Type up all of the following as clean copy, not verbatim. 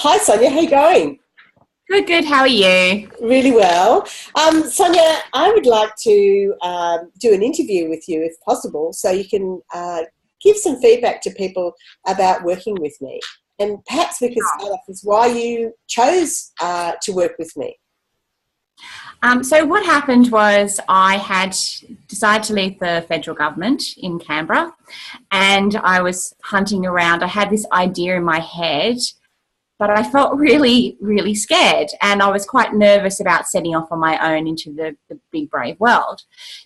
Hi, Sonia. How are you going? Good, good. How are you? Really well. Sonia, I would like to do an interview with you if possible so you can give some feedback to people about working with me. And perhaps we could start off with why you chose to work with me. So what happened was I had decided to leave the federal government in Canberra, and I was hunting around. I had this idea in my head, but I felt really, really scared, and I was quite nervous about setting off on my own into the big, brave world.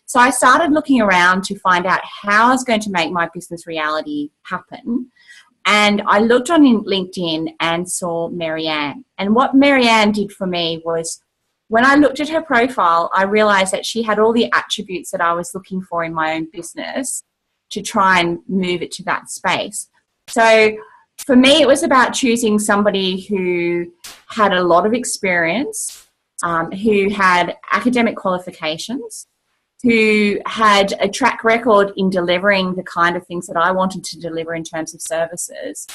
So I started looking around to find out how I was going to make my business reality happen. And I looked on LinkedIn and saw Marianne. And what Marianne did for me was, when I looked at her profile, I realised that she had all the attributes that I was looking for in my own business to try and move it to that space. So for me, it was about choosing somebody who had a lot of experience, who had academic qualifications, who had a track record in delivering the kind of things that I wanted to deliver in terms of services,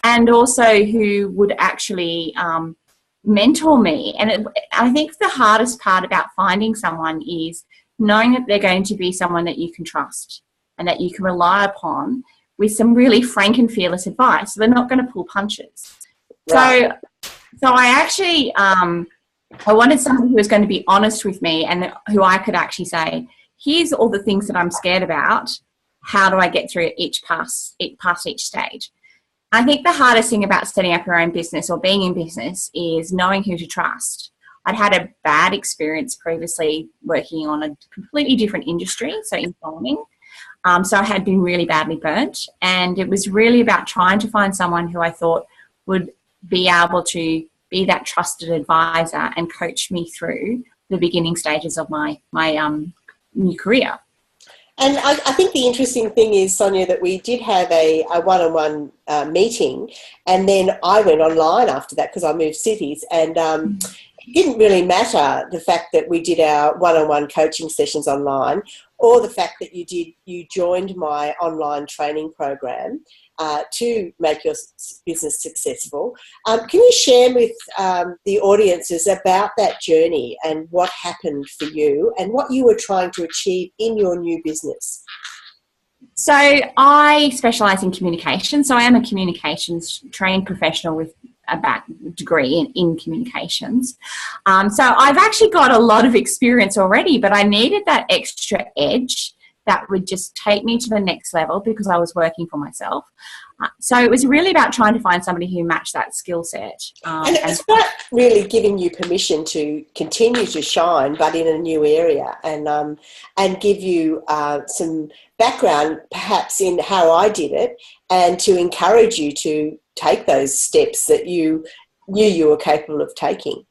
and also who would actually mentor me. And I think the hardest part about finding someone is knowing that they're going to be someone that you can trust and that you can rely upon with some really frank and fearless advice. So they're not going to pull punches. Right. So I actually, I wanted someone who was going to be honest with me and who I could actually say, here's all the things that I'm scared about. How do I get through past each stage? I think the hardest thing about setting up your own business or being in business is knowing who to trust. I'd had a bad experience previously working on a completely different industry, so in farming. So I had been really badly burnt, and it was really about trying to find someone who I thought would be able to be that trusted advisor and coach me through the beginning stages of my new career. And I think the interesting thing is, Sonia, that we did have a one-on-one meeting, and then I went online after that because I moved cities, and it didn't really matter the fact that we did our one-on-one coaching sessions online, or the fact that you joined my online training program to make your business successful. Can you share with the audiences about that journey and what happened for you and what you were trying to achieve in your new business? So I specialise in communication. So I am a communications trained professional with a degree in communications. So I've actually got a lot of experience already, but I needed that extra edge that would just take me to the next level because I was working for myself. So it was really about trying to find somebody who matched that skill set. And it's about really giving you permission to continue to shine, but in a new area, and give you some background perhaps in how I did it, and to encourage you to take those steps that you knew you were capable of taking.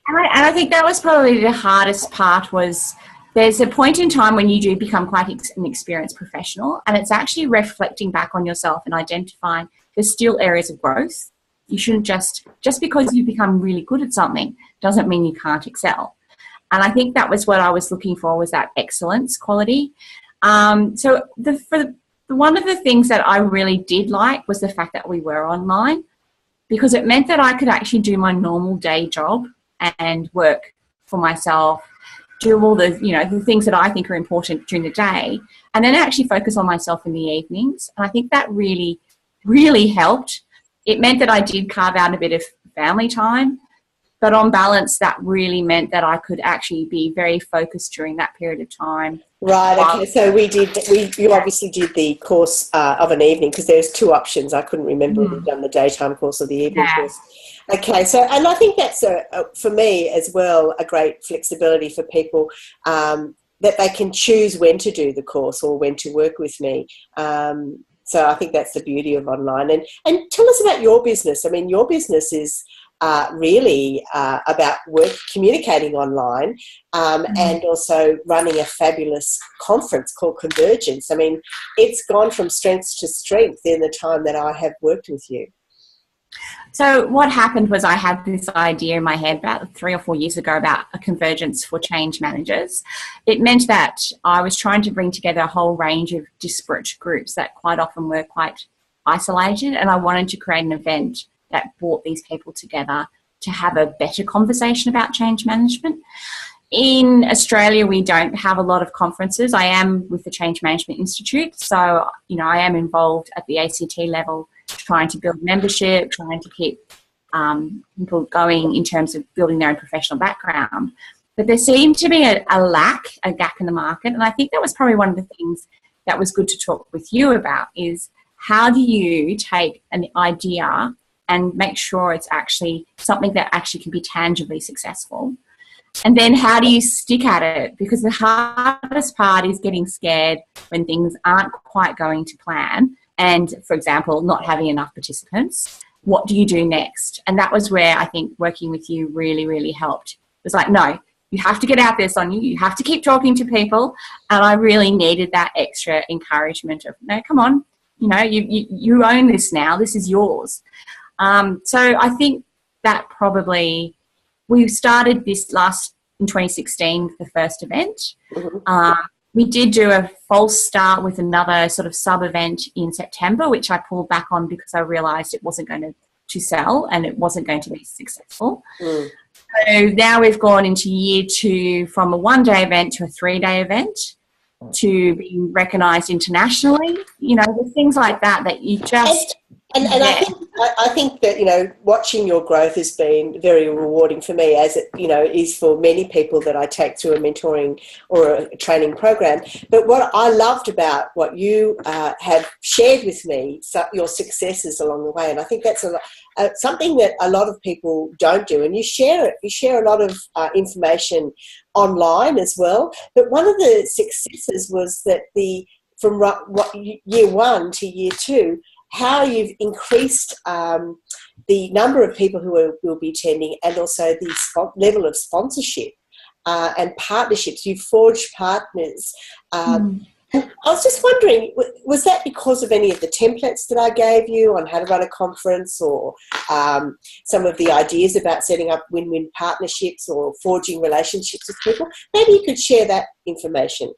And I think that was probably the hardest part. Was there's a point in time when you do become quite an experienced professional, and it's actually reflecting back on yourself and identifying there's still areas of growth. You shouldn't just because you become really good at something doesn't mean you can't excel. And I think that was what I was looking for, was that excellence quality. So one of the things that I really did like was the fact that we were online, because it meant that I could actually do my normal day job and work for myself, do all the things that I think are important during the day, and then actually focus on myself in the evenings. And I think that really, really helped. It meant that I did carve out a bit of family time, but on balance, that really meant that I could actually be very focused during that period of time. Right, okay, so you obviously did the course of an evening, because there's two options. I couldn't remember if you'd done the daytime course or the evening course. Okay, so, and I think that's, for me as well, a great flexibility for people, that they can choose when to do the course or when to work with me. So I think that's the beauty of online. And tell us about your business. I mean, your business is really about communicating online, and also running a fabulous conference called Convergence. I mean, it's gone from strength to strength in the time that I have worked with you. So what happened was, I had this idea in my head about 3 or 4 years ago about a convergence for change managers. It meant that I was trying to bring together a whole range of disparate groups that quite often were quite isolated, and I wanted to create an event that brought these people together to have a better conversation about change management. In Australia, we don't have a lot of conferences. I am with the Change Management Institute, so I am involved at the ACT level, trying to build membership, trying to keep people going in terms of building their own professional background. But there seemed to be a gap in the market, and I think that was probably one of the things that was good to talk with you about, is how do you take an idea and make sure it's actually something that actually can be tangibly successful? And then how do you stick at it? Because the hardest part is getting scared when things aren't quite going to plan. And, for example, not having enough participants. What do you do next? And that was where I think working with you really, really helped. It was like, no, you have to get out there, Sonia. You have to keep talking to people. And I really needed that extra encouragement of, no, come on. You own this now. This is yours. So I think that probably... We started this in 2016, the first event. Mm-hmm. We did do a false start with another sort of sub-event in September, which I pulled back on because I realised it wasn't going to sell and it wasn't going to be successful. Mm. So now we've gone into year 2 from a 1-day event to a 3-day event, to being recognised internationally. There's things like that you just... And I think that, watching your growth has been very rewarding for me, as it, is for many people that I take through a mentoring or a training program. But what I loved about what you have shared with me, your successes along the way, and I think that's something that a lot of people don't do. And you share it. You share a lot of information online as well. But one of the successes was that from year 1 to year 2, how you've increased the number of people who will be attending, and also the level of sponsorship and partnerships. You've forged partners. And I was just wondering, was that because of any of the templates that I gave you on how to run a conference, or some of the ideas about setting up win-win partnerships or forging relationships with people? Maybe you could share that information.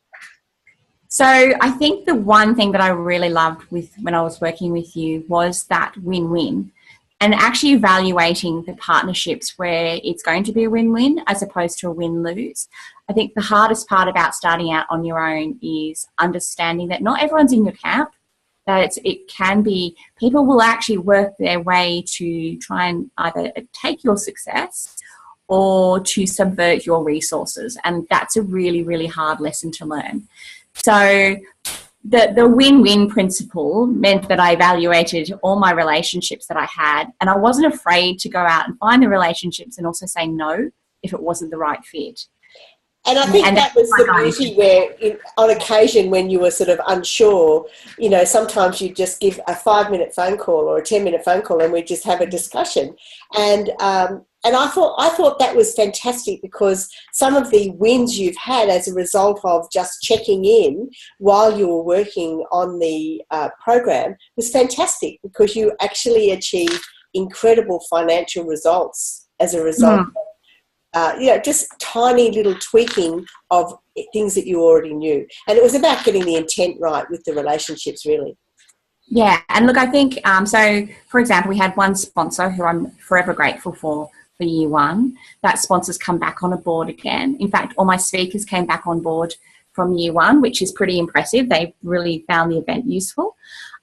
So I think the one thing that I really loved when I was working with you was that win-win, and actually evaluating the partnerships where it's going to be a win-win as opposed to a win-lose. I think the hardest part about starting out on your own is understanding that not everyone's in your camp, that it can be, people will actually work their way to try and either take your success or to subvert your resources. And that's a really, really hard lesson to learn. So the win-win principle meant that I evaluated all my relationships that I had, and I wasn't afraid to go out and find the relationships and also say no if it wasn't the right fit. And I think that was the beauty where, on occasion, when you were sort of unsure, sometimes you just give a 5-minute phone call or a 10-minute phone call, and we just have a discussion. And I thought that was fantastic, because some of the wins you've had as a result of just checking in while you were working on the program was fantastic, because you actually achieved incredible financial results as a result of just tiny little tweaking of things that you already knew. And it was about getting the intent right with the relationships, really. Yeah, and look, I think, so, for example, we had one sponsor who I'm forever grateful for year 1. That sponsor's come back on a board again. In fact, all my speakers came back on board from year 1, which is pretty impressive. They really found the event useful.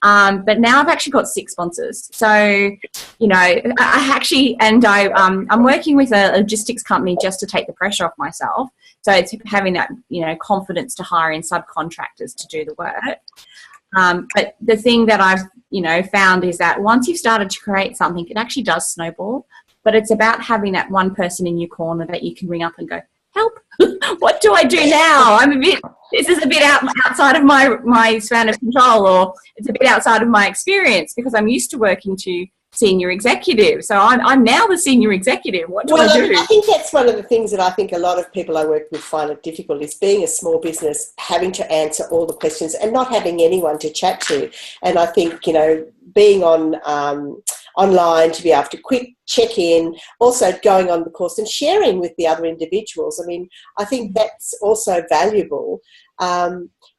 But now I've actually got 6 sponsors. So, I'm working with a logistics company just to take the pressure off myself. So it's having that, confidence to hire in subcontractors to do the work. But the thing that I've, found is that once you've started to create something, it actually does snowball. But it's about having that one person in your corner that you can ring up and go, help, what do I do now? This is a bit outside of my span of control, or it's a bit outside of my experience, because I'm used to working to senior executive. So I'm now the senior executive. What do I do? I think that's one of the things that I think a lot of people I work with find it difficult, is being a small business, having to answer all the questions and not having anyone to chat to. And I think, being online to be able to quick check in, also going on the course and sharing with the other individuals. I mean, I think that's also valuable.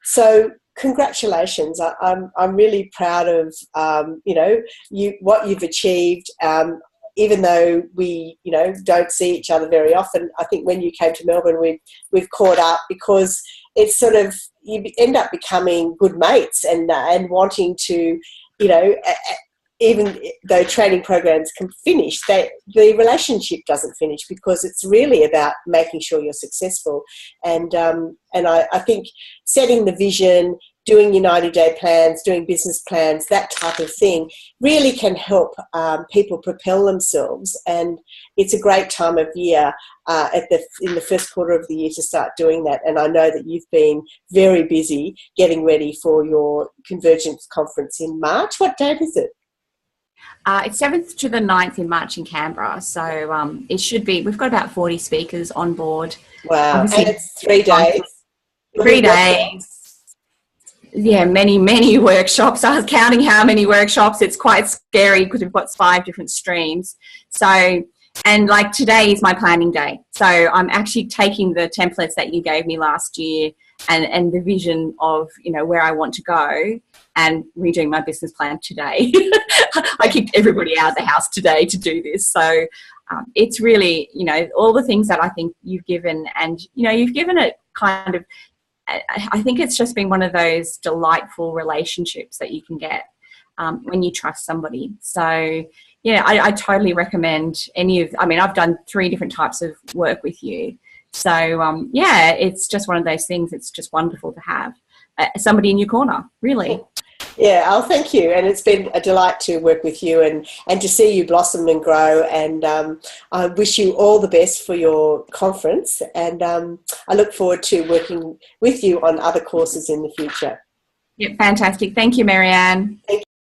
So congratulations. I'm really proud of, what you've achieved. Even though we, don't see each other very often, I think when you came to Melbourne, we've caught up, because it's sort of, you end up becoming good mates and wanting to, even though training programs can finish, the relationship doesn't finish, because it's really about making sure you're successful. And I think setting the vision, doing your 90-day plans, doing business plans, that type of thing really can help people propel themselves. And it's a great time of year in the first quarter of the year to start doing that. And I know that you've been very busy getting ready for your Convergence conference in March. What date is it? It's 7th to the 9th in March in Canberra. So it should be, we've got about 40 speakers on board. Wow. Obviously, and it's 3 days. 3 days. Yeah, many workshops. I was counting how many workshops. It's quite scary because we've got 5 different streams. So, and like today is my planning day. So I'm actually taking the templates that you gave me last year and the vision of, where I want to go, and redoing my business plan today. I kicked everybody out of the house today to do this. So it's really, all the things that I think you've given, and, you've given it kind of, I think it's just been one of those delightful relationships that you can get when you trust somebody. So, yeah, I totally recommend I've done 3 different types of work with you. So, yeah, it's just one of those things. It's just wonderful to have somebody in your corner, really. Yeah, thank you. And it's been a delight to work with you and to see you blossom and grow. And I wish you all the best for your conference. And I look forward to working with you on other courses in the future. Yeah, fantastic. Thank you, Marianne. Thank you.